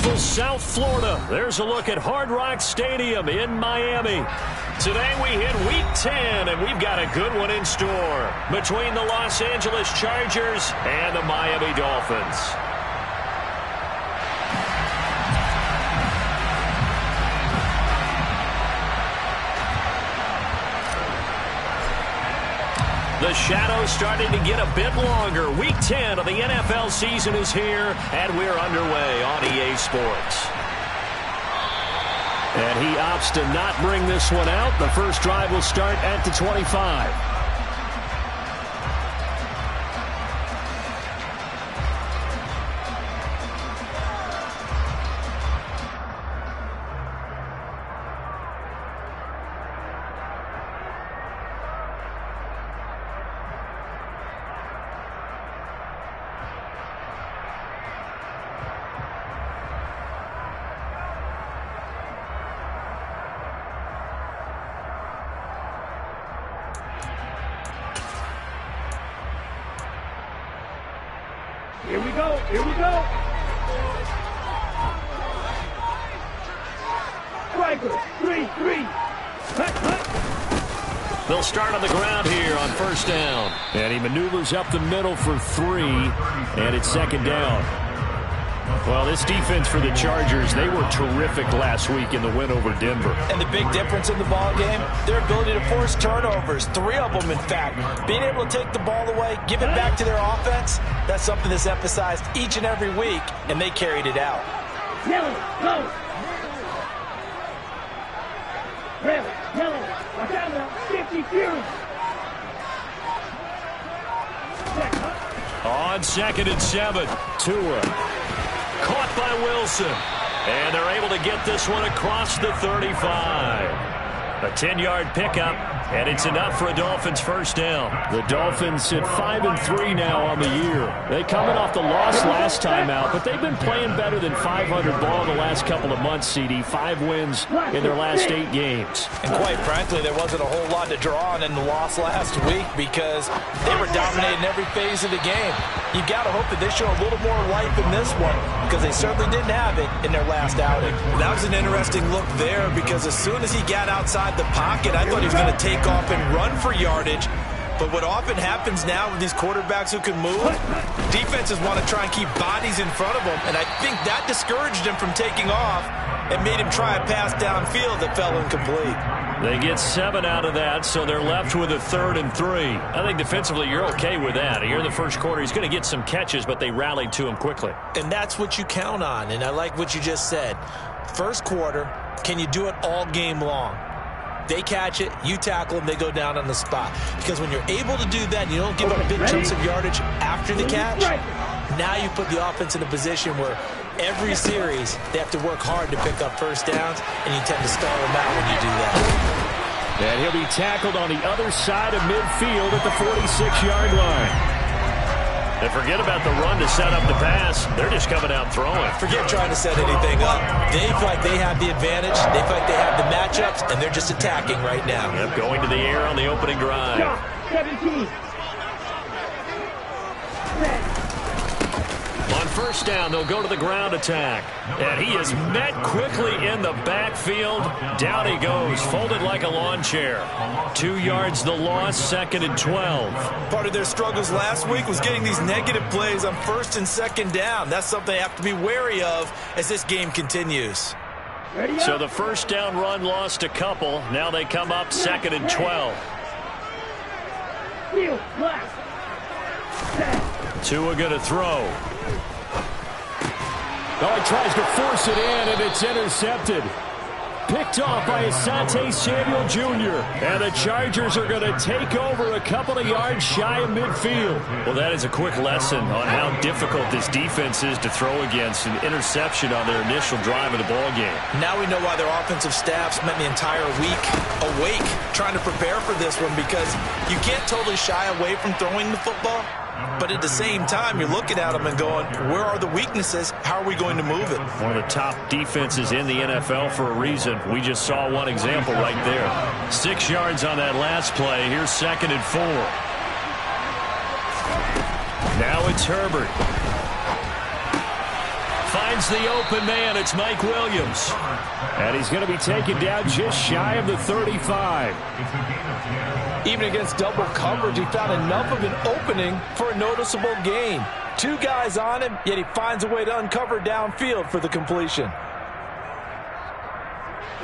beautiful South Florida. There's a look at Hard Rock Stadium in Miami. Today we hit Week 10, and we've got a good one in store between the Los Angeles Chargers and the Miami Dolphins. The shadow's starting to get a bit longer. Week 10 of the NFL season is here, and we're underway on EA Sports. And he opts to not bring this one out. The first drive will start at the 25. Here we go. Here we go. Striker, 3-3. Hut, hut. They'll start on the ground here on first down. And he maneuvers up the middle for 3, and it's second down. Well, this defense for the Chargers, they were terrific last week in the win over Denver. And the big difference in the ball game, their ability to force turnovers, 3 of them, in fact. Being able to take the ball away, give it back to their offense, that's something that's emphasized each and every week, and they carried it out. Yellow, go. Red, yellow, watch out now, 50 Fury. On 2nd and 7, Tua. Caught by Wilson. And they're able to get this one across the 35. A 10-yard pickup, and it's enough for a Dolphins first down. The Dolphins sit 5-3 now on the year. They coming off the loss last time out, but they've been playing better than 500 ball the last couple of months, CD. 5 wins in their last 8 games. And quite frankly, there wasn't a whole lot to draw on in the loss last week because they were dominating every phase of the game. You've got to hope that they show a little more life in this one because they certainly didn't have it in their last outing. That was an interesting look there because as soon as he got outside the pocket, I thought he was going to take off and run for yardage. But what often happens now with these quarterbacks who can move, defenses want to try and keep bodies in front of them, and I think that discouraged him from taking off and made him try a pass downfield that fell incomplete. They get 7 out of that, so they're left with a 3rd and 3. I think defensively you're okay with that. Here in the first quarter, he's going to get some catches, but they rallied to him quickly. And that's what you count on, and I like what you just said. First quarter, can you do it all game long? They catch it, you tackle them, they go down on the spot. Because when you're able to do that and you don't give up big chunks of yardage after the catch, now you put the offense in a position where every series they have to work hard to pick up first downs, and you tend to stall them out when you do that. And he'll be tackled on the other side of midfield at the 46-yard line. And forget about the run to set up the pass. They're just coming out throwing. Forget trying to set anything up. They feel like they have the advantage. They feel like they have the matchups, and they're just attacking right now. Yep, going to the air on the opening drive. 17. On first down, they'll go to the ground attack. And he is met quickly in the backfield. Down he goes, folded like a lawn chair. 2 yards the loss, 2nd and 12. Part of their struggles last week was getting these negative plays on 1st and 2nd down. That's something they have to be wary of as this game continues. So the first down run lost a couple. Now they come up 2nd and 12. Tua going to throw. Oh, he tries to force it in, and it's intercepted. Picked off by Asante Samuel Jr. And the Chargers are going to take over a couple of yards shy of midfield. Well, that is a quick lesson on how difficult this defense is to throw against. An interception on their initial drive of the ball game. Now we know why their offensive staff spent the entire week awake trying to prepare for this one, because you can't totally shy away from throwing the football. But at the same time, you're looking at them and going, where are the weaknesses? How are we going to move it? One of the top defenses in the NFL for a reason. We just saw one example right there. 6 yards on that last play. Here's 2nd and 4. Now it's Herbert. Finds the open man. It's Mike Williams. And he's going to be taken down just shy of the 35. Even against double coverage, he found enough of an opening for a noticeable gain. 2 guys on him, yet he finds a way to uncover downfield for the completion.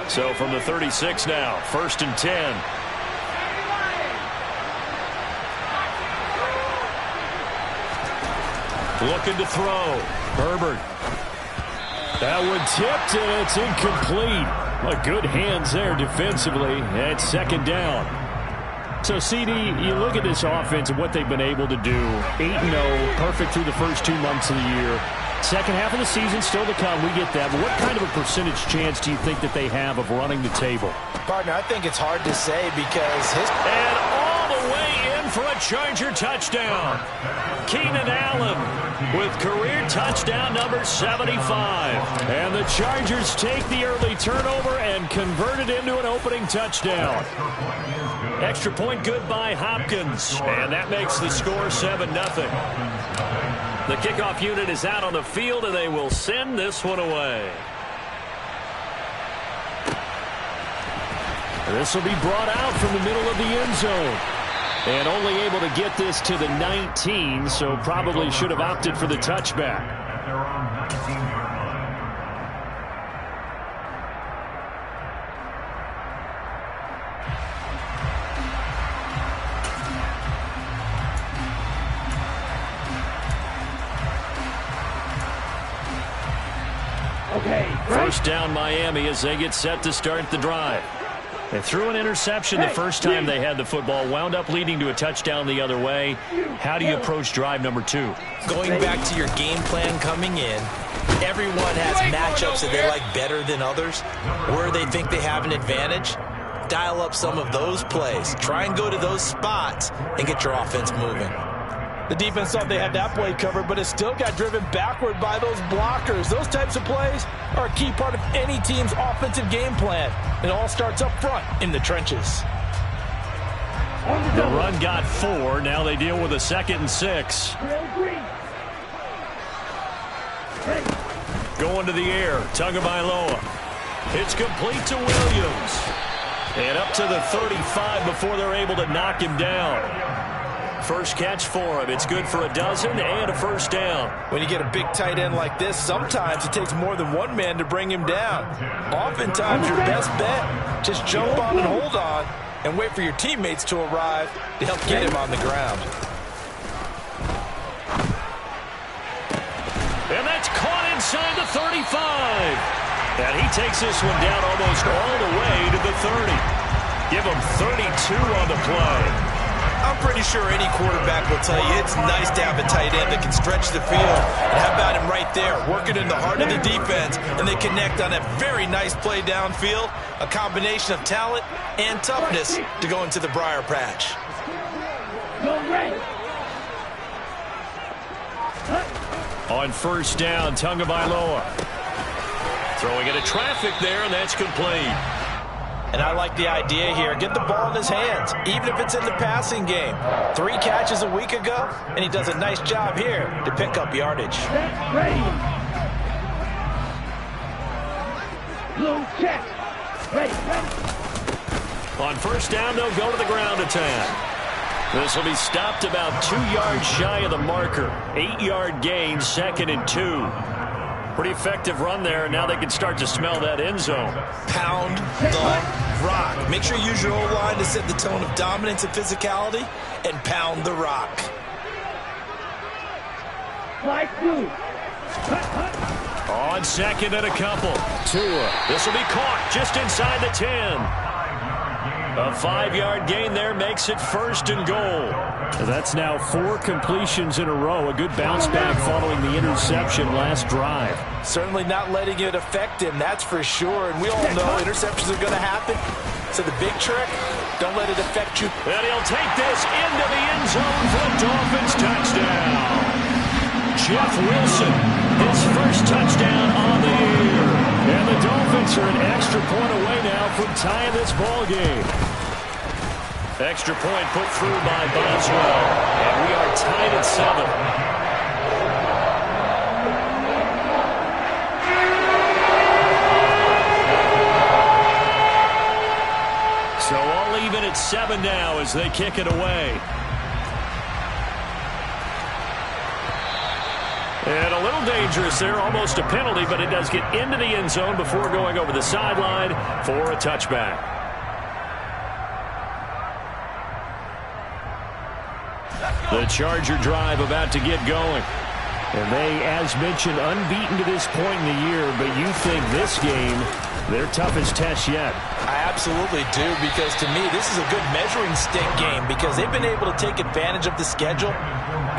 So from the 36 now, 1st and 10. Looking to throw. Herbert. That one tipped, and it's incomplete. Well, good hands there defensively. And 2nd down. So, CD, you look at this offense and what they've been able to do. 8-0, perfect through the first 2 months of the year. Second half of the season still to come. We get that. But what kind of a percentage chance do you think that they have of running the table? Partner, I think it's hard to say because And all the way in for a Charger touchdown. Keenan Allen with career touchdown number 75. And the Chargers take the early turnover and convert it into an opening touchdown. Extra point good by Hopkins. And that makes the score 7-0. The kickoff unit is out on the field, and they will send this one away. This will be brought out from the middle of the end zone. And only able to get this to the 19, so probably should have opted for the touchback. First down Miami as they get set to start the drive. They threw an interception the first time they had the football, wound up leading to a touchdown the other way. How do you approach drive number 2? going back to your game plan coming in, everyone has matchups that they like better than others, where they think they have an advantage. Dial up some of those plays. Try and go to those spots and get your offense moving. The defense thought they had that play covered, but it still got driven backward by those blockers. Those types of plays are a key part of any team's offensive game plan. It all starts up front in the trenches. The run got 4. Now they deal with a 2nd and 6. Going to the air. Tagovailoa. It's complete to Williams. And up to the 35 before they're able to knock him down. First catch for him. It's good for a dozen and a first down. When you get a big tight end like this, sometimes it takes more than one man to bring him down. Oftentimes, your best bet, just jump on and hold on and wait for your teammates to arrive to help get him on the ground. And that's caught inside the 35. And he takes this one down almost all the way to the 30. Give him 32 on the play. I'm pretty sure any quarterback will tell you it's nice to have a tight end that can stretch the field. And how about him right there, working in the heart of the defense, and they connect on a very nice play downfield, a combination of talent and toughness to go into the briar patch. On first down, Tagovailoa. Throwing into traffic there, and that's complete. And I like the idea here. Get the ball in his hands, even if it's in the passing game. 3 catches a week ago, and he does a nice job here to pick up yardage. On first down, they'll go to the ground attack. This will be stopped about 2 yards shy of the marker. 8-yard gain, 2nd and 2. Pretty effective run there. Now they can start to smell that end zone. Pound the rock. Make sure you use your O-line to set the tone of dominance and physicality, and pound the rock. On 2nd and a couple. Tua. This will be caught just inside the 10. A 5-yard gain there makes it 1st and goal. That's now 4 completions in a row. A good bounce back following the interception last drive. Certainly not letting it affect him, that's for sure. And we all know interceptions are going to happen. So the big trick, don't let it affect you. And he'll take this into the end zone for a Dolphins touchdown. Jeff Wilson, his first touchdown on the year. And the Dolphins are an extra point away now from tying this ball game. Extra point put through by Boswell. And we are tied at 7. at 7 now as they kick it away. And a little dangerous there, almost a penalty, but it does get into the end zone before going over the sideline for a touchback. The Charger drive about to get going. And they, as mentioned, unbeaten to this point in the year, but you think this game, their toughest test yet. I absolutely do, because to me, this is a good measuring stick game because they've been able to take advantage of the schedule.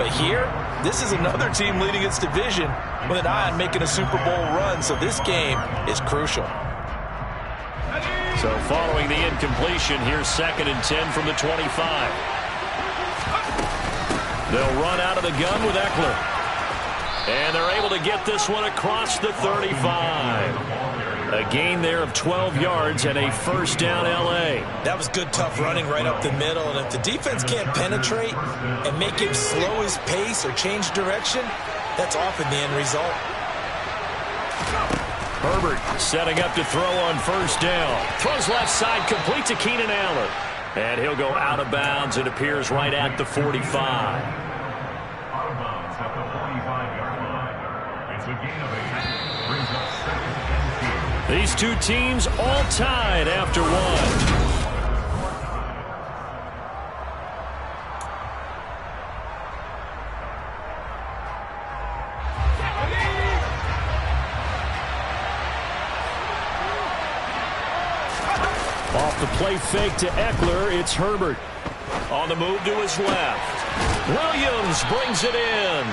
But here, this is another team leading its division with an eye on making a Super Bowl run, so this game is crucial. So following the incompletion, here's 2nd and 10 from the 25. They'll run out of the gun with Eckler. And they're able to get this one across the 35. A gain there of 12 yards and a first down L.A. That was good, tough running right up the middle. And if the defense can't penetrate and make him slow his pace or change direction, that's often the end result. Herbert setting up to throw on first down. Throws left side, complete to Keenan Allen. And he'll go out of bounds. It appears right at the 45. These two teams all tied after one. Off the play fake to Eckler, it's Herbert. On the move to his left. Williams brings it in.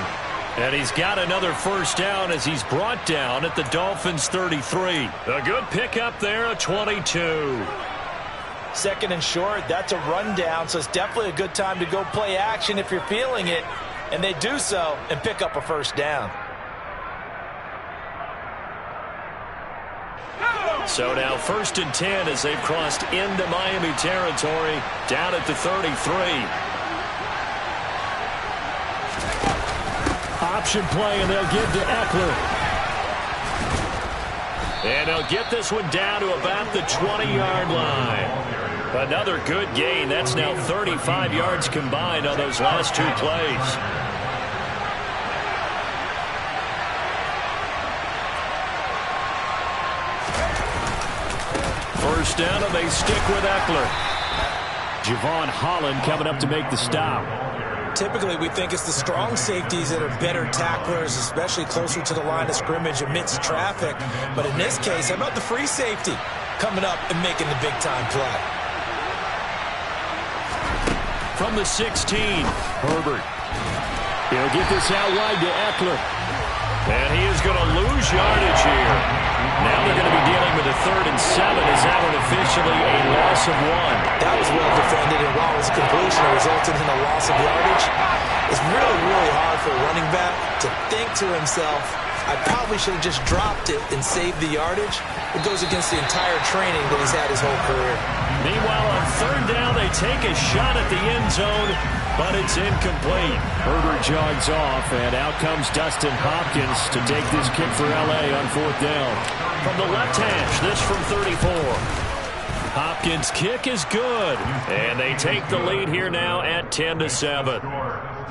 And he's got another first down as he's brought down at the Dolphins' 33. A good pickup there, a 22. 2nd and short, that's a rundown, so it's definitely a good time to go play action if you're feeling it. And they do so and pick up a first down. So now 1st and 10 as they've crossed into Miami territory, down at the 33. Option play, and they'll give to Eckler. And they'll get this one down to about the 20-yard line. Another good gain. That's now 35 yards combined on those last 2 plays. First down, and they stick with Eckler. Javon Holland coming up to make the stop. Typically, we think it's the strong safeties that are better tacklers, especially closer to the line of scrimmage amidst traffic. But in this case, how about the free safety coming up and making the big-time play? From the 16, Herbert. He'll get this out wide to Eckler. And he is going to lose yardage here. Now they're going to be dealing with a 3rd and 7. Is that one officially a loss of 1? That was well defended, and while it was completion, it resulted in a loss of yardage. It's really, really hard for a running back to think to himself, I probably should have just dropped it and saved the yardage. It goes against the entire training that he's had his whole career. Meanwhile, on 3rd down, they take a shot at the end zone, but it's incomplete. Herbert jogs off, and out comes Dustin Hopkins to take this kick for L.A. on 4th down. From the left hash, this from 34. Hopkins' kick is good, and they take the lead here now at 10-7.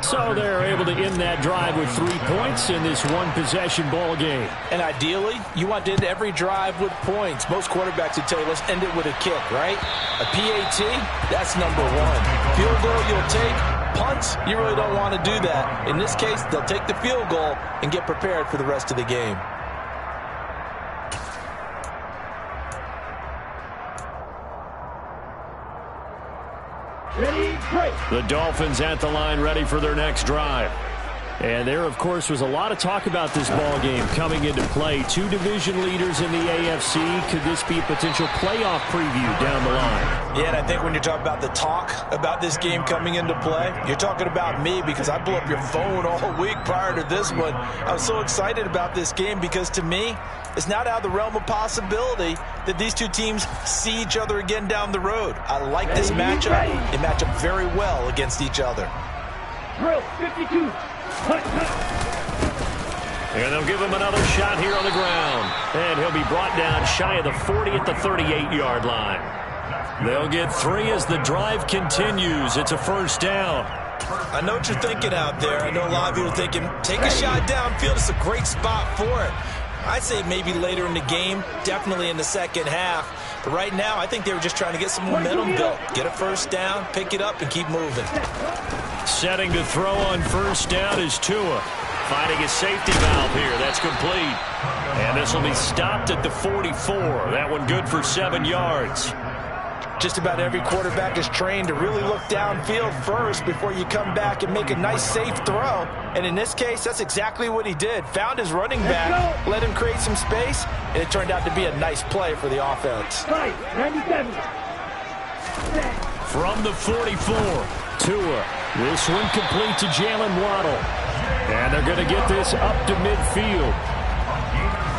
So they're able to end that drive with 3 points in this one-possession ball game. And ideally, you want to end every drive with points. Most quarterbacks would tell you, let's end it with a kick, right? A PAT, that's number 1. Field goal you'll take. Punts, you really don't want to do that. In this case, they'll take the field goal and get prepared for the rest of the game. Ready, break. The Dolphins at the line, ready for their next drive. And there, of course, was a lot of talk about this ball game coming into play. 2 division leaders in the AFC. Could this be a potential playoff preview down the line? Yeah, and I think when you're talking about the talk about this game coming into play, you're talking about me because I blew up your phone all week prior to this one. I was so excited about this game because to me, it's not out of the realm of possibility that these two teams see each other again down the road. I like this matchup. They match up very well against each other. Drill 52. And they'll give him another shot here on the ground. And he'll be brought down shy of the 40 at the 38-yard line. They'll get 3 as the drive continues. It's a first down. I know what you're thinking out there. I know a lot of you are thinking, take a shot downfield. It's a great spot for it. I'd say maybe later in the game, definitely in the second half. But right now, I think they were just trying to get some momentum built. Get a first down, pick it up, and keep moving. Setting to throw on first down is Tua. Finding a safety valve here. That's complete. And this will be stopped at the 44. That one good for 7 yards. Just about every quarterback is trained to really look downfield first before you come back and make a nice, safe throw. And in this case, that's exactly what he did. Found his running back, let him create some space, and it turned out to be a nice play for the offense. 97. From the 44, Tua. This one complete to Jalen Waddle. And they're going to get this up to midfield.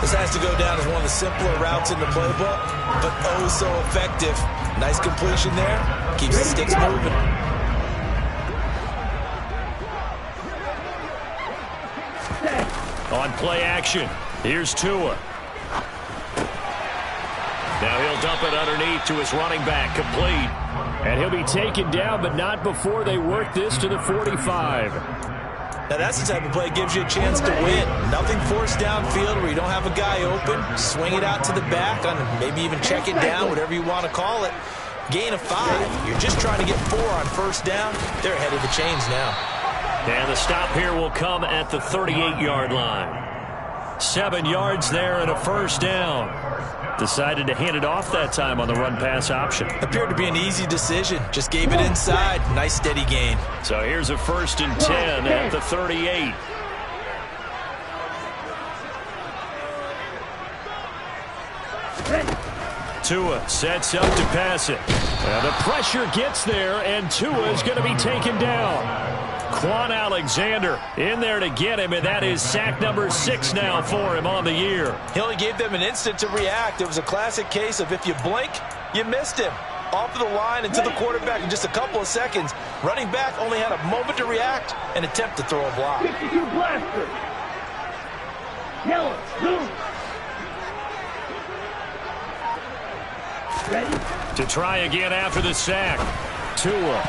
This has to go down as one of the simpler routes in the playbook, but oh so effective. Nice completion there. Keeps the sticks moving. On play action, here's Tua. Now he'll dump it underneath to his running back, complete. And he'll be taken down, but not before they work this to the 45. Now that's the type of play that gives you a chance to win. Nothing forced downfield where you don't have a guy open. Swing it out to the back, maybe even check it down, whatever you want to call it. Gain of 5. You're just trying to get 4 on first down. They're ahead of the chains now. And the stop here will come at the 38-yard line. 7 yards there and a first down. Decided to hand it off that time on the run-pass option. Appeared to be an easy decision. Just gave it inside. Nice steady gain. So here's a 1st and 10 at the 38. Tua sets up to pass it. And the pressure gets there, and Tua is going to be taken down. Quan Alexander in there to get him, and that is sack number 6 now for him on the year. He only gave them an instant to react. It was a classic case of if you blink, you missed him. Off of the line and to the quarterback in just a couple of seconds. Running back only had a moment to react and attempt to throw a block. 52 blaster. Yellow, blue. Ready? To try again after the sack. Tua.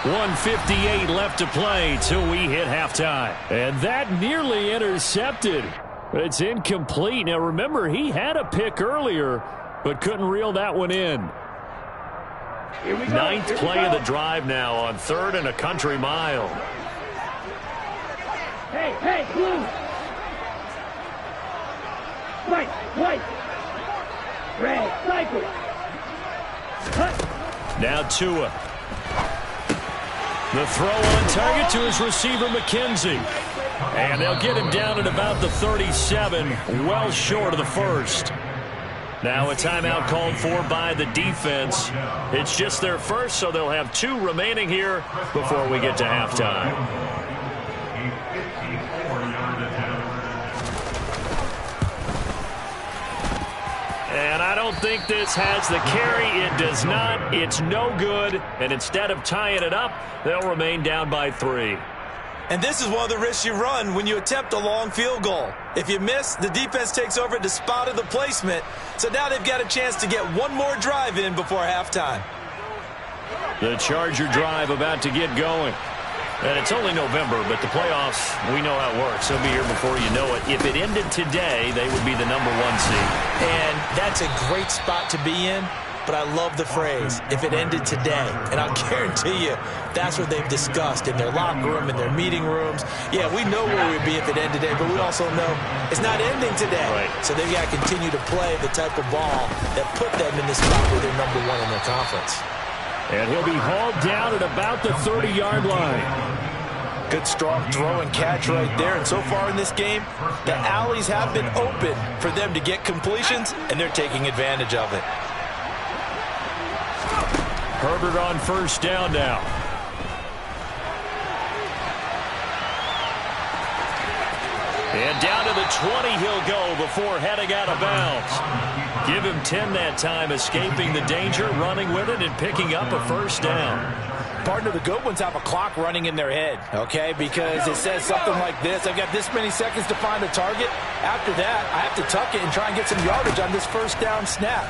1:58 left to play till we hit halftime. And that nearly intercepted. But it's incomplete. Now remember, he had a pick earlier, but couldn't reel that one in. Here we go. 9th play of the drive now on 3rd and a country mile. Hey, blue. White. Red, cycle. Cut. Now Tua. The throw on target to his receiver, McKenzie. And they'll get him down at about the 37, well short of the 1st. Now a timeout called for by the defense. It's just their first, so they'll have 2 remaining here before we get to halftime. And I don't think this has the carry. It does not. It's no good. And instead of tying it up, they'll remain down by 3. And this is one of the risks you run when you attempt a long field goal. If you miss, the defense takes over at the spot of the placement. So now they've got a chance to get one more drive in before halftime. The Charger drive about to get going. And it's only November, but the playoffs, we know how it works. They'll be here before you know it. If it ended today, they would be the number 1 seed. And that's a great spot to be in, but I love the phrase, if it ended today. And I'll guarantee you, that's what they've discussed in their locker room, in their meeting rooms. Yeah, we know where we'd be if it ended today, but we also know it's not ending today. Right. So they've got to continue to play the type of ball that put them in the spot where they're number 1 in their conference. And he'll be hauled down at about the 30-yard line. Good strong throw and catch right there. And so far in this game, the alleys have been open for them to get completions, and they're taking advantage of it. Herbert on first down now. And down to the 20 he'll go before heading out of bounds. Give him 10 that time, escaping the danger, running with it, and picking up a first down. Partner, the good ones have a clock running in their head, okay? Because it says something like this. I've got this many seconds to find a target. After that, I have to tuck it and try and get some yardage on this first down snap.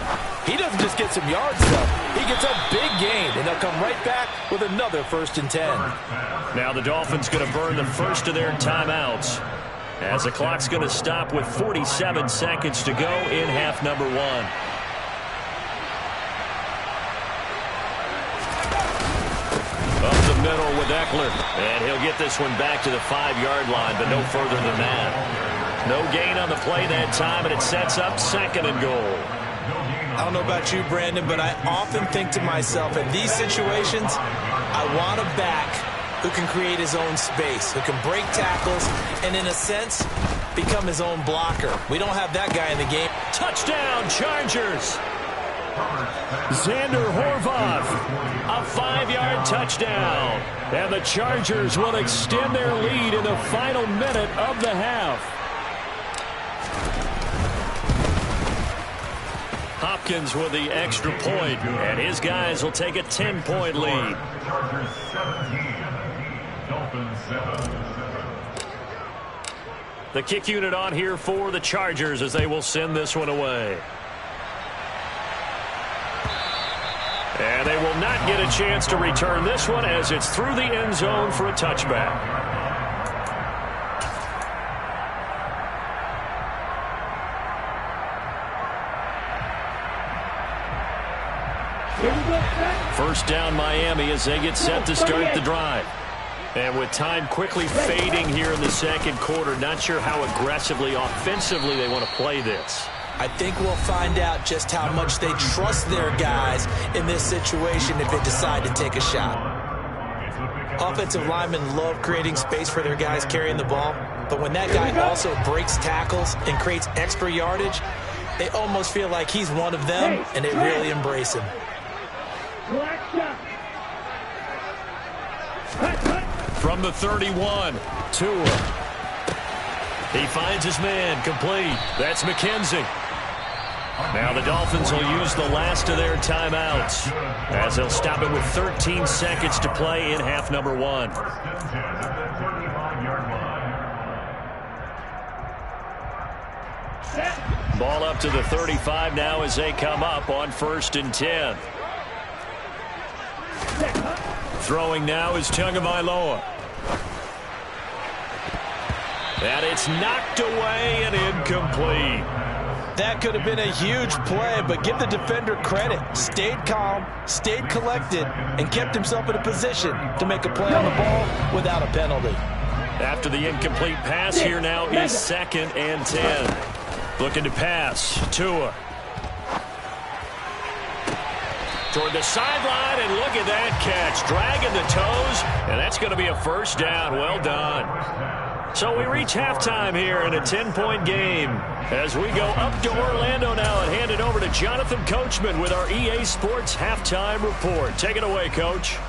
He doesn't just get some yards, though. He gets a big gain, and they'll come right back with another 1st and 10. Now the Dolphins going to burn the first of their timeouts, as the clock's going to stop with 47 seconds to go in half number 1. Up the middle with Eckler, and he'll get this one back to the 5-yard line, but no further than that. No gain on the play that time, and it sets up 2nd and goal. I don't know about you, Brandon, but I often think to myself, in these situations, I want a back who can create his own space, who can break tackles, and in a sense, become his own blocker. We don't have that guy in the game. Touchdown, Chargers! Xander Horvath, a 5-yard touchdown. And the Chargers will extend their lead in the final minute of the half. Hopkins with the extra point, and his guys will take a 10-point lead. Chargers 17, Dolphins 7. The kick unit on here for the Chargers as they will send this one away. And they will not get a chance to return this one as it's through the end zone for a touchback. First down Miami as they get set to start the drive. And with time quickly fading here in the second quarter, not sure how aggressively, offensively they want to play this. I think we'll find out just how much they trust their guys in this situation if they decide to take a shot. Offensive linemen love creating space for their guys carrying the ball, but when that guy also breaks tackles and creates extra yardage, they almost feel like he's one of them, and they really embrace him. From the 31, Tua. He finds his man, complete. That's McKenzie. Now the Dolphins will use the last of their timeouts as they'll stop it with 13 seconds to play in half number 1. Ball up to the 35 now as they come up on 1st and 10. Throwing now is Tagovailoa. And it's knocked away and incomplete. That could have been a huge play, but give the defender credit. Stayed calm, stayed collected, and kept himself in a position to make a play on the ball without a penalty. After the incomplete pass, here now is 2nd and 10. Looking to pass. Tua. Toward the sideline, and look at that catch. Dragging the toes, and that's going to be a first down. Well done. So we reach halftime here in a 10-point game as we go up to Orlando now and hand it over to Jonathan Coachman with our EA Sports Halftime Report. Take it away, Coach.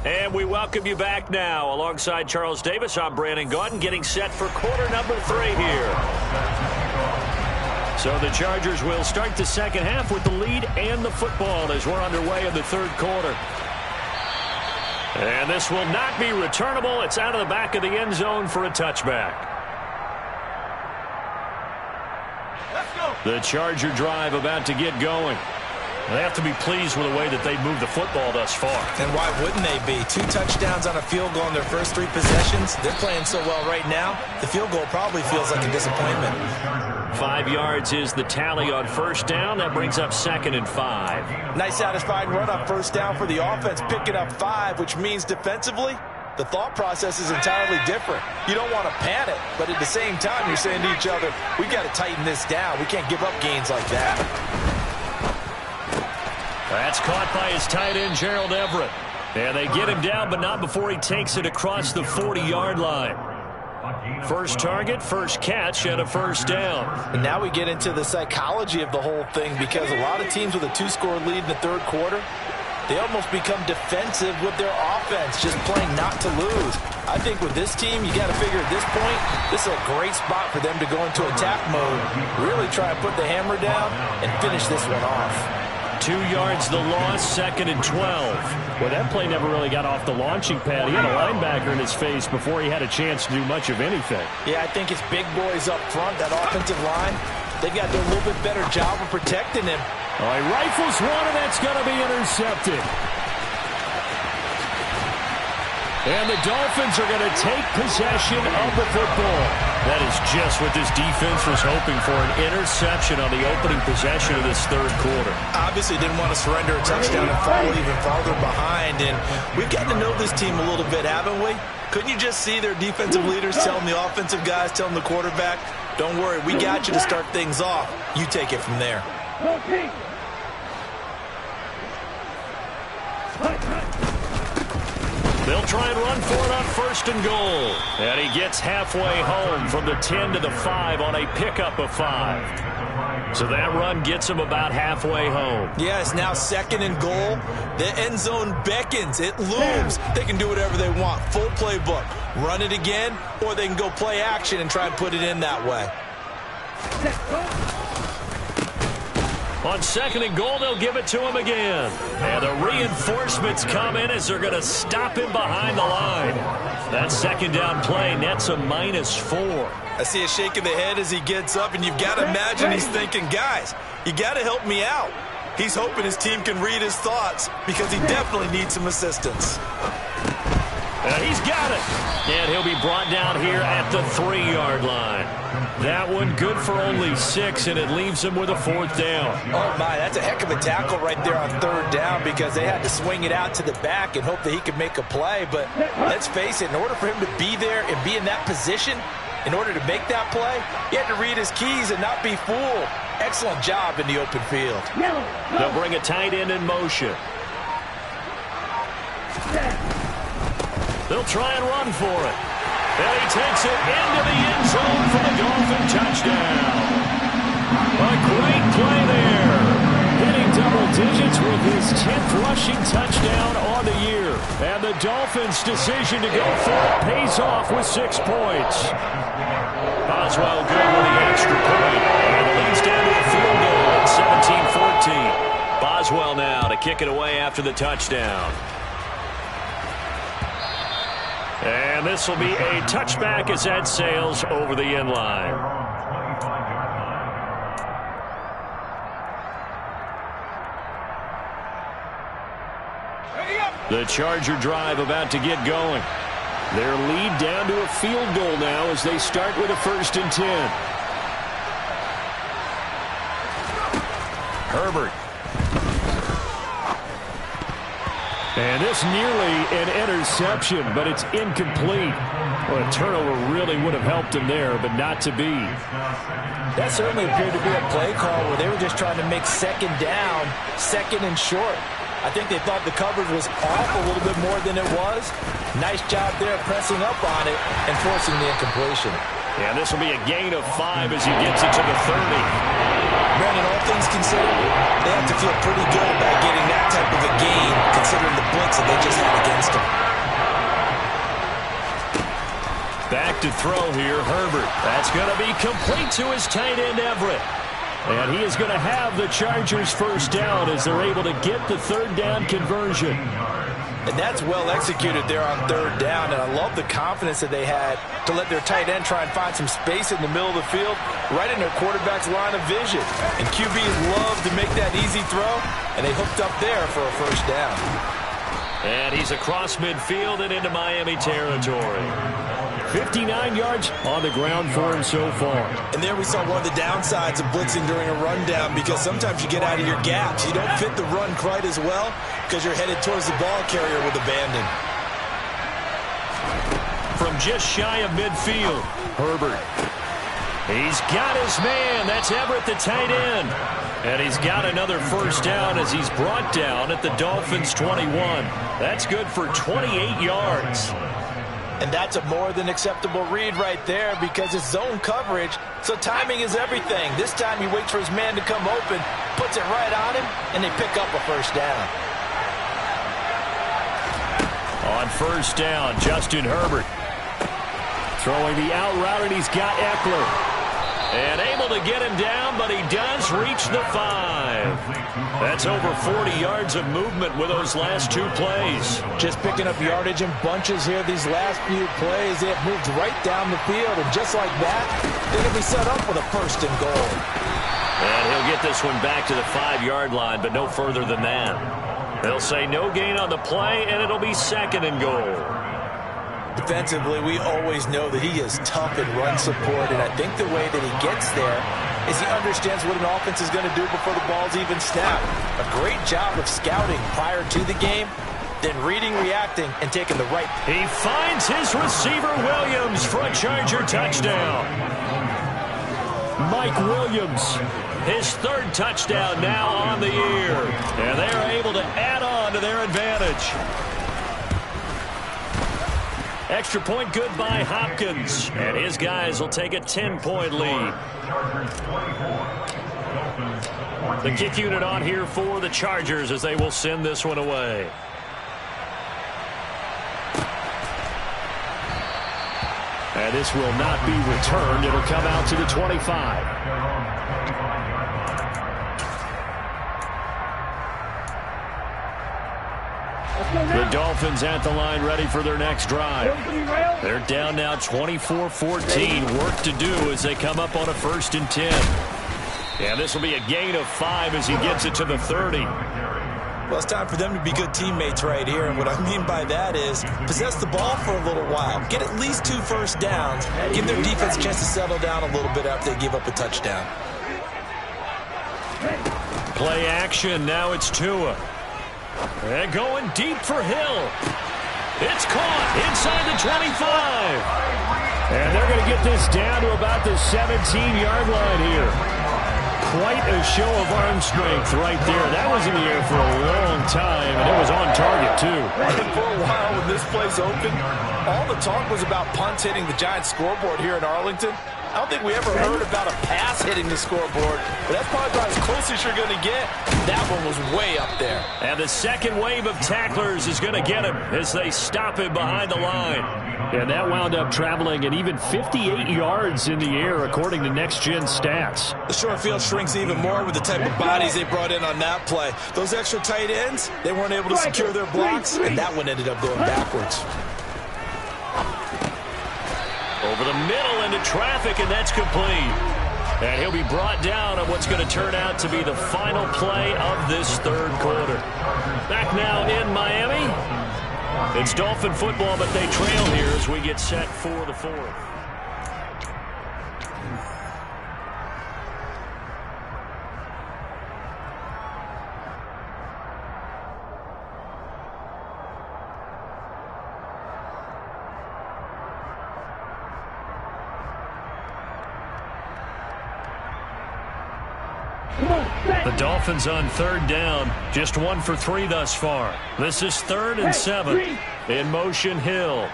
And we welcome you back now. Alongside Charles Davis, I'm Brandon Gaudin, getting set for quarter number 3 here. So the Chargers will start the second half with the lead and the football as we're underway in the third quarter. And this will not be returnable. It's out of the back of the end zone for a touchback. Let's go. The Charger drive about to get going. They have to be pleased with the way that they've moved the football thus far. And why wouldn't they be? 2 touchdowns on a field goal in their first 3 possessions. They're playing so well right now, the field goal probably feels like a disappointment. 5 yards is the tally on first down. That brings up 2nd and 5. Nice satisfying run on first down for the offense, picking up 5, which means defensively, the thought process is entirely different. You don't want to panic, but at the same time, you're saying to each other, we got to tighten this down. We can't give up gains like that. That's caught by his tight end, Gerald Everett. And they get him down, but not before he takes it across the 40-yard line. First target, first catch, and a first down. And now we get into the psychology of the whole thing, because a lot of teams with a 2-score lead in the third quarter, they almost become defensive with their offense, just playing not to lose. I think with this team, you got to figure at this point, this is a great spot for them to go into attack mode, really try to put the hammer down and finish this one off. 2 yards the loss, 2nd and 12. Well, that play never really got off the launching pad. He had a linebacker in his face before he had a chance to do much of anything. Yeah, I think it's big boys up front, that offensive line. they've got to do a little bit better job of protecting him. All right, rifles one, and that's going to be intercepted. And the Dolphins are going to take possession of the football. That is just what this defense was hoping for, an interception on the opening possession of this third quarter. Obviously didn't want to surrender a touchdown and fall even farther behind. And we've gotten to know this team a little bit, haven't we? Couldn't you just see their defensive leaders telling the offensive guys, telling the quarterback, don't worry, we got you to start things off. You take it from there. They'll try and run for it on 1st and goal. And he gets halfway home from the 10 to the 5 on a pickup of 5. So that run gets him about halfway home. Yeah, it's now 2nd and goal. The end zone beckons. It looms. They can do whatever they want. Full playbook. Run it again, or they can go play action and try and put it in that way. On 2nd and goal, they'll give it to him again. And the reinforcements come in as they're going to stop him behind the line. That 2nd down play nets a -4. I see a shake of the head as he gets up, and you've got to imagine he's thinking, guys, you got to help me out. He's hoping his team can read his thoughts because he definitely needs some assistance. And he's got it. And he'll be brought down here at the 3-yard line. That one good for only 6, and it leaves him with a 4th down. Oh, my, that's a heck of a tackle right there on 3rd down because they had to swing it out to the back and hope that he could make a play. But let's face it, in order for him to be there and be in that position, in order to make that play, he had to read his keys and not be fooled. Excellent job in the open field. They'll bring a tight end in motion. They'll try and run for it. And he takes it into the end zone for the Dolphin touchdown. A great play there. Hitting double digits with his 10th rushing touchdown on the year. And the Dolphins' decision to go for it pays off with 6 points. Boswell good with the extra point. And it leads down to a field goal at 17-14. Boswell now to kick it away after the touchdown. And this will be a touchback as that sails over the end line. The Charger drive about to get going. Their lead down to a field goal now as they start with a 1st and 10. Herbert. And this nearly an interception, but it's incomplete. Well, a turnover really would have helped him there, but not to be. That certainly appeared to be a play call where they were just trying to make 2nd down, 2nd and short. I think they thought the coverage was off a little bit more than it was. Nice job there pressing up on it and forcing the incompletion. And this will be a gain of 5 as he gets it to the 30. Brandon, all things considered, they have to feel pretty good about getting that type of a gain considering the blitz that they just had against them. Back to throw here, Herbert. That's going to be complete to his tight end, Everett. And he is going to have the Chargers' 1st down as they're able to get the 3rd down conversion. And that's well executed there on 3rd down, and I love the confidence that they had to let their tight end try and find some space in the middle of the field, right in their quarterback's line of vision. And QBs love to make that easy throw, and they hooked up there for a 1st down. And he's across midfield and into Miami territory. 59 yards on the ground for him so far. And there we saw one of the downsides of blitzing during a rundown because sometimes you get out of your gaps. You don't fit the run quite as well because you're headed towards the ball carrier with abandon. From just shy of midfield, Herbert. He's got his man. That's Everett, the tight end. And he's got another 1st down as he's brought down at the Dolphins' 21. That's good for 28 yards. And that's a more than acceptable read right there because it's zone coverage, so timing is everything. This time he waits for his man to come open, puts it right on him, and they pick up a 1st down. On 1st down, Justin Herbert. Throwing the out route, and he's got Eckler. And able to get him down, but he does reach the 5. That's over 40 yards of movement with those last 2 plays. Just picking up yardage in bunches here these last few plays. They have moved right down the field, and just like that, they're going to be set up with a 1st and goal. And he'll get this one back to the 5-yard line, but no further than that. They'll say no gain on the play, and it'll be 2nd and goal. Defensively, we always know that he is tough in run support, and I think the way that he gets there is he understands what an offense is going to do before the ball's even snapped. A great job of scouting prior to the game, then reading, reacting, and taking the right. He finds his receiver, Williams, for a Charger touchdown. Mike Williams, his 3rd touchdown now on the year. And they are able to add on to their advantage. Extra point good by Hopkins. And his guys will take a 10-point lead. The kick unit on here for the Chargers as they will send this one away. And this will not be returned. It'll come out to the 25. The Dolphins at the line ready for their next drive. They're down now 24-14. Work to do as they come up on a 1st and 10. And this will be a gain of 5 as he gets it to the 30. Well, it's time for them to be good teammates right here, and what I mean by that is possess the ball for a little while, get at least 2 first downs, give their defense a chance to settle down a little bit after they give up a touchdown. Play action, now it's Tua. And going deep for Hill. It's caught inside the 25. And they're going to get this down to about the 17-yard line here. Quite a show of arm strength right there. That was in the air for a long time, and it was on target, too. And for a while when this place opened, all the talk was about punts hitting the Giants scoreboard here in Arlington. I don't think we ever heard about a pass hitting the scoreboard, but that's probably about as close as you're going to get. That one was way up there. And the second wave of tacklers is going to get him as they stop him behind the line. And that wound up traveling at even 58 yards in the air, according to Next Gen Stats. The short field shrinks even more with the type of bodies they brought in on that play. Those extra tight ends, they weren't able to secure their blocks, and that one ended up going backwards. Over the middle into traffic, and that's complete. And he'll be brought down on what's going to turn out to be the final play of this 3rd quarter. Back now in Miami. It's Dolphin football, but they trail here as we get set for the 4th. The Dolphins on 3rd down, just 1 for 3 thus far. This is 3rd and 7. In motion, Hill.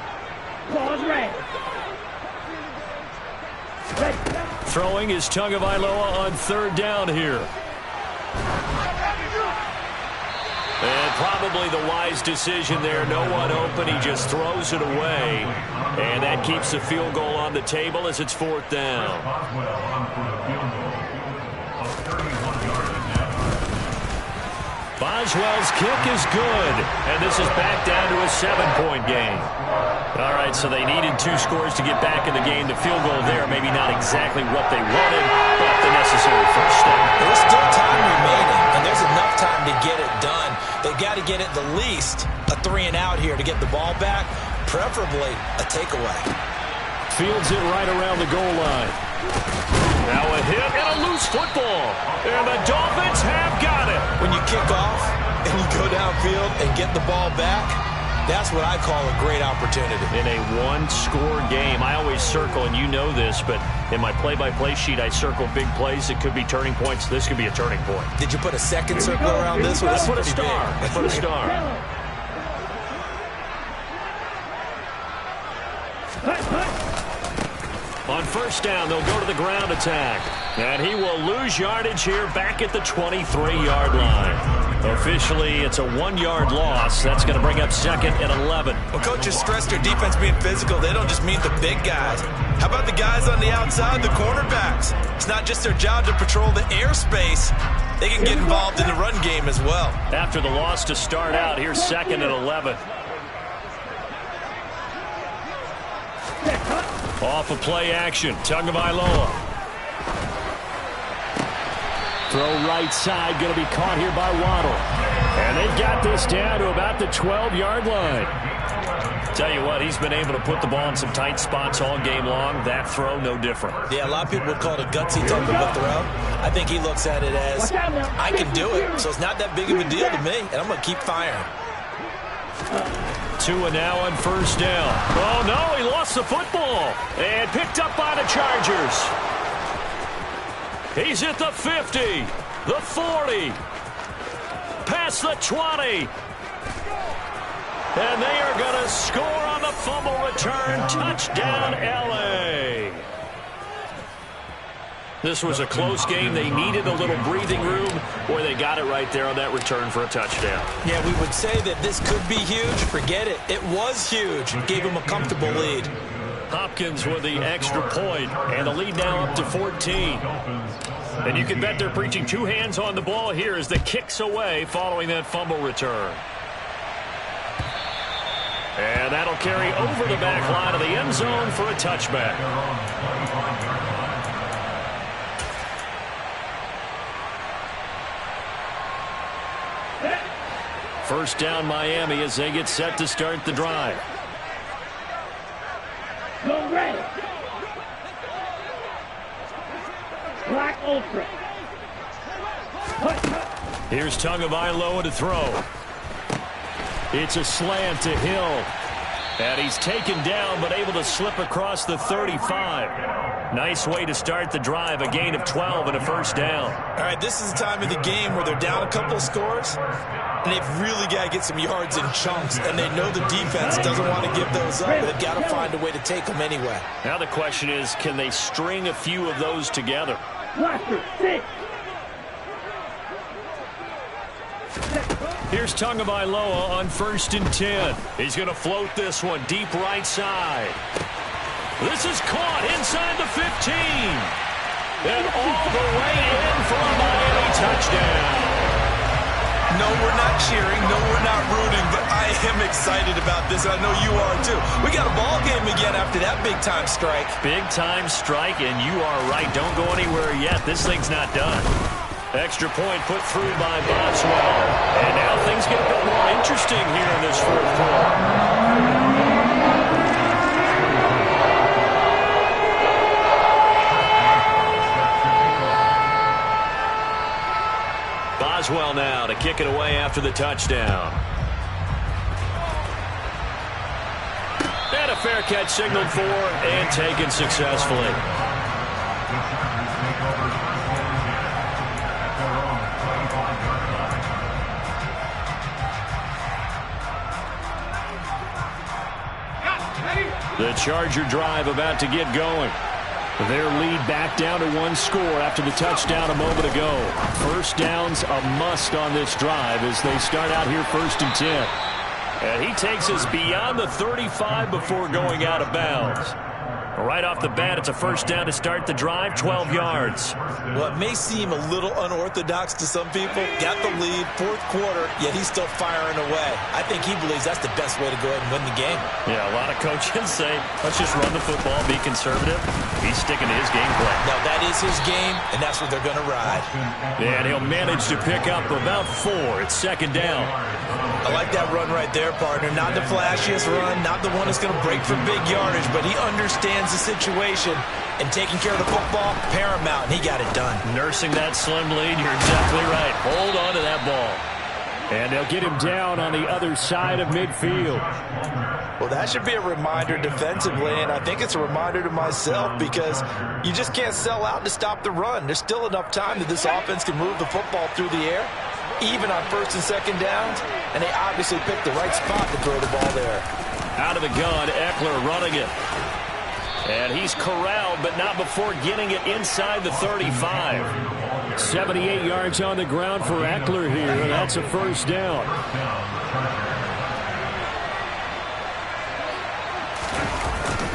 Throwing is Tagovailoa on 3rd down here. And probably the wise decision there. No one open. He just throws it away. And that keeps the field goal on the table as it's 4th down. Boswell's kick is good, and this is back down to a 7-point game. All right, so they needed 2 scores to get back in the game. The field goal there, maybe not exactly what they wanted, but the necessary first step. There's still time remaining, and there's enough time to get it done. They've got to get it the least a 3-and-out here to get the ball back, preferably a takeaway. Fields it right around the goal line. Now a hit and a loose football. And the Dolphins have got it. When you kick off and you go downfield and get the ball back, that's what I call a great opportunity. In a 1-score game, I always circle, and you know this, but in my play-by-play sheet, I circle big plays. It could be turning points. This could be a turning point. Did you put a second circle around this one? I put a star. I put a star. On 1st down, they'll go to the ground attack. And he will lose yardage here back at the 23-yard line. Officially, it's a 1-yard loss. That's going to bring up 2nd and 11. Well, coaches stress their defense being physical. They don't just mean the big guys. How about the guys on the outside, the cornerbacks? It's not just their job to patrol the airspace. They can get involved in the run game as well. After the loss to start out, here's 2nd and 11. Off of play action, Tagovailoa. Throw right side, going to be caught here by Waddle. And they've got this down to about the 12-yard line. Tell you what, he's been able to put the ball in some tight spots all game long. That throw, no different. Yeah, a lot of people would call it a gutsy type of a throw. I think he looks at it as, I can do it, so it's not that big of a deal to me, and I'm going to keep firing. Tua now on first down. Oh, no, he lost the football. And picked up by the Chargers. He's at the 50, the 40, past the 20. And they are going to score on the fumble return. Touchdown, L.A. This was a close game. They needed a little breathing room. Boy, they got it right there on that return for a touchdown. Yeah, we would say that this could be huge. Forget it. It was huge. It gave him a comfortable lead. Hopkins with the extra point, and the lead now up to 14. And you can bet they're preaching two hands on the ball here as the kick's away following that fumble return. And that'll carry over the back line of the end zone for a touchback. First down Miami as they get set to start the drive. Go ready. Black Ultra. Here's Tagovailoa to throw. It's a slant to Hill. And he's taken down but able to slip across the 35. Nice way to start the drive. A gain of 12 and a first down. All right, this is the time of the game where they're down a couple of scores, and they've really got to get some yards in chunks, and they know the defense doesn't want to give those up. They've got to find a way to take them anyway. Now the question is, can they string a few of those together? Blaster, 6. Here's Tagovailoa on first and 10. He's going to float this one deep right side. This is caught inside the 15. And all the way in for a Miami touchdown. No, we're not cheering. No, we're not rooting. But I am excited about this. I know you are, too. We got a ball game again after that big-time strike. Big-time strike, and you are right. Don't go anywhere yet. This thing's not done. Extra point put through by Boswell. And now things get a bit more interesting here in this fourth quarter. Boswell now to kick it away after the touchdown. And a fair catch signaled for and taken successfully. The Charger drive about to get going. Their lead back down to one score after the touchdown a moment ago. First down's a must on this drive as they start out here first and 10. And he takes us beyond the 35 before going out of bounds. Right off the bat, it's a first down to start the drive, 12 yards. Well, it may seem a little unorthodox to some people. Got the lead, fourth quarter, yet he's still firing away. I think he believes that's the best way to go ahead and win the game. Yeah, a lot of coaches say, let's just run the football, be conservative. He's sticking to his game plan. Now, that is his game, and that's what they're going to ride. And he'll manage to pick up about 4. It's second down. I like that run right there, partner. Not the flashiest run, not the one that's going to break for big yardage, but he understands the situation, and taking care of the football, paramount, and he got it done. Nursing that slim lead, you're exactly right. Hold on to that ball. And they'll get him down on the other side of midfield. Well, that should be a reminder defensively, and I think it's a reminder to myself because you just can't sell out to stop the run. There's still enough time that this offense can move the football through the air, even on first and second downs, and they obviously picked the right spot to throw the ball there. Out of the gun, Eckler running it. And he's corralled, but not before getting it inside the 35. 78 yards on the ground for Eckler here, and that's a first down.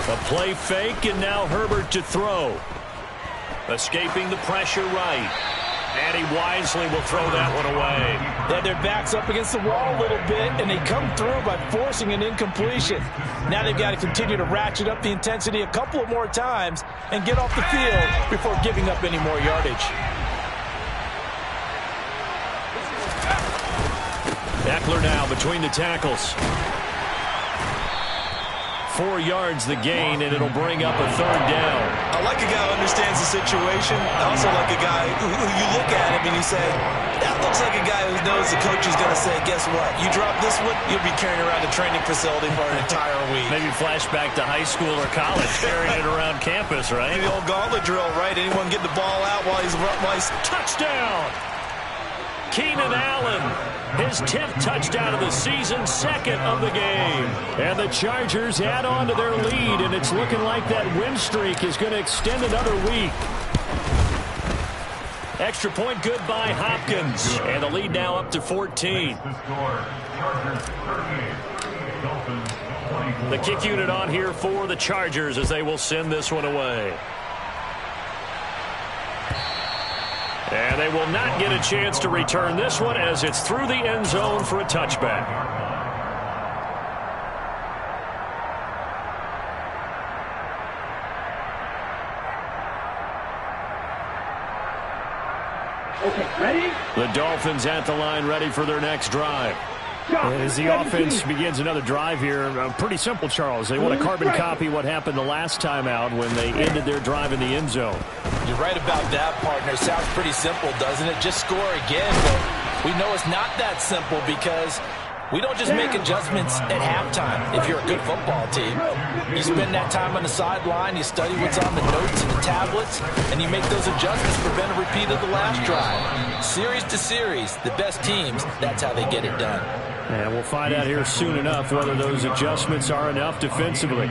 A play fake, and now Herbert to throw. Escaping the pressure right. And he wisely will throw that one away. They had their backs up against the wall a little bit, and they come through by forcing an incompletion. Now they've got to continue to ratchet up the intensity a couple of more times and get off the field before giving up any more yardage. Eckler now between the tackles. 4 yards the gain, and it'll bring up a 3rd down. I like a guy who understands the situation. I also like a guy who you look at him and you say, that looks like a guy who knows the coach is going to say, guess what? You drop this one, you'll be carrying around a training facility for an entire week. Maybe flashback to high school or college, carrying it around campus, right? The old gauntlet drill, right? Anyone get the ball out while he's touchdown! Keenan Allen, his 10th touchdown of the season, 2nd of the game. And the Chargers add on to their lead, and it's looking like that win streak is going to extend another week. Extra point good by Hopkins, and the lead now up to 14. The kick unit on here for the Chargers as they will send this one away. And they will not get a chance to return this one as it's through the end zone for a touchback. Okay, ready? The Dolphins at the line, ready for their next drive. As the offense begins another drive here, pretty simple, Charles. They want to carbon copy what happened the last time out when they ended their drive in the end zone. You're right about that, partner. Sounds pretty simple, doesn't it? Just score again, but we know it's not that simple because we don't just make adjustments at halftime. If you're a good football team, you spend that time on the sideline, you study what's on the notes and the tablets, and you make those adjustments to prevent a repeat of the last drive. Series to series, the best teams, that's how they get it done. And we'll find out here soon enough whether those adjustments are enough defensively.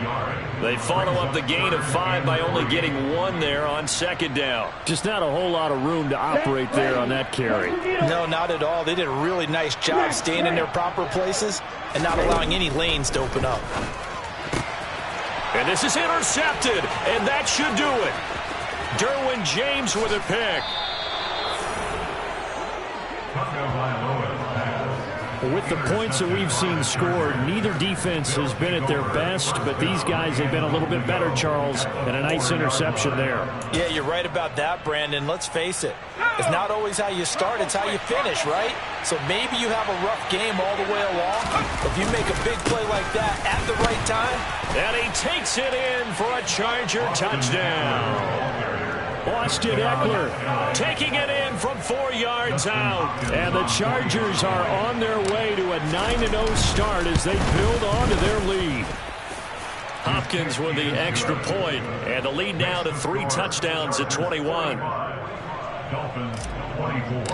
They follow up the gain of 5 by only getting 1 there on 2nd down. Just not a whole lot of room to operate there on that carry. No, not at all. They did a really nice job staying in their proper places and not allowing any lanes to open up. And this is intercepted, and that should do it. Derwin James with a pick. With the points that we've seen scored, neither defense has been at their best, but these guys have been a little bit better, Charles, and a nice interception there. Yeah, you're right about that, Brandon. Let's face it. It's not always how you start, it's how you finish, right? So maybe you have a rough game all the way along. If you make a big play like that at the right time. And he takes it in for a Charger touchdown. Austin Eckler taking it in from 4 yards out. And the Chargers are on their way to a 9-0 start as they build on to their lead. Hopkins with the extra point, and the lead now to 3 touchdowns at 21. Dolphins 24.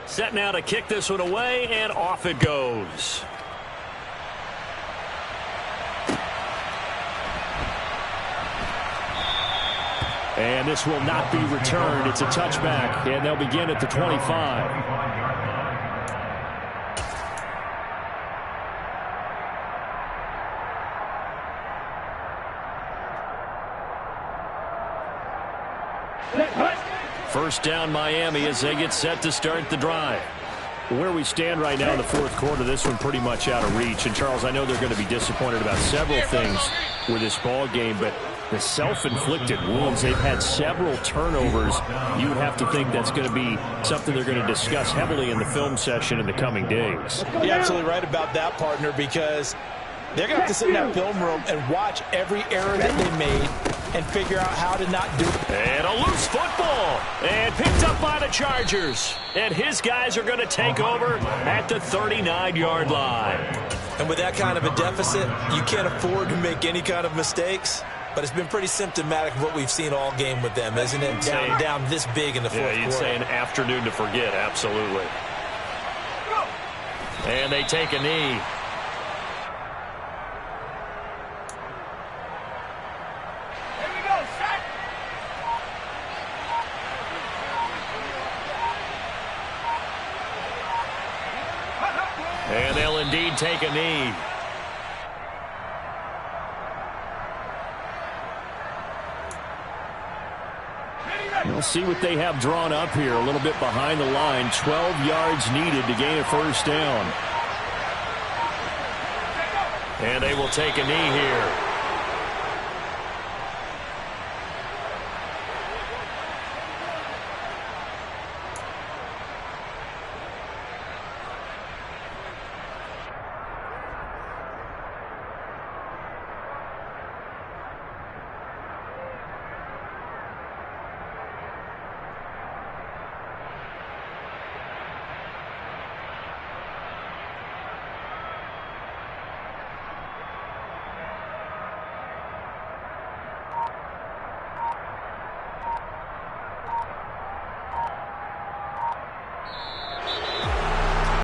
Set now to kick this one away, and off it goes. And this will not be returned. It's a touchback, and they'll begin at the 25. First down Miami as they get set to start the drive. Where we stand right now in the 4th quarter, this one pretty much out of reach. And, Charles, I know they're going to be disappointed about several things with this ball game, but the self-inflicted wounds, they've had several turnovers. You would have to think that's going to be something they're going to discuss heavily in the film session in the coming days. You're absolutely right about that, partner, because they're going to have to sit in that film room and watch every error that they made and figure out how to not do it. And a loose football. And picked up by the Chargers. And his guys are going to take over at the 39-yard line. And with that kind of a deficit, you can't afford to make any kind of mistakes. But it's been pretty symptomatic of what we've seen all game with them, isn't it? Down this big in the 4th quarter. Yeah, you'd say an afternoon to forget, absolutely. And they take a knee. And they'll indeed take a knee. We'll see what they have drawn up here. A little bit behind the line. 12 yards needed to gain a first down. And they will take a knee here.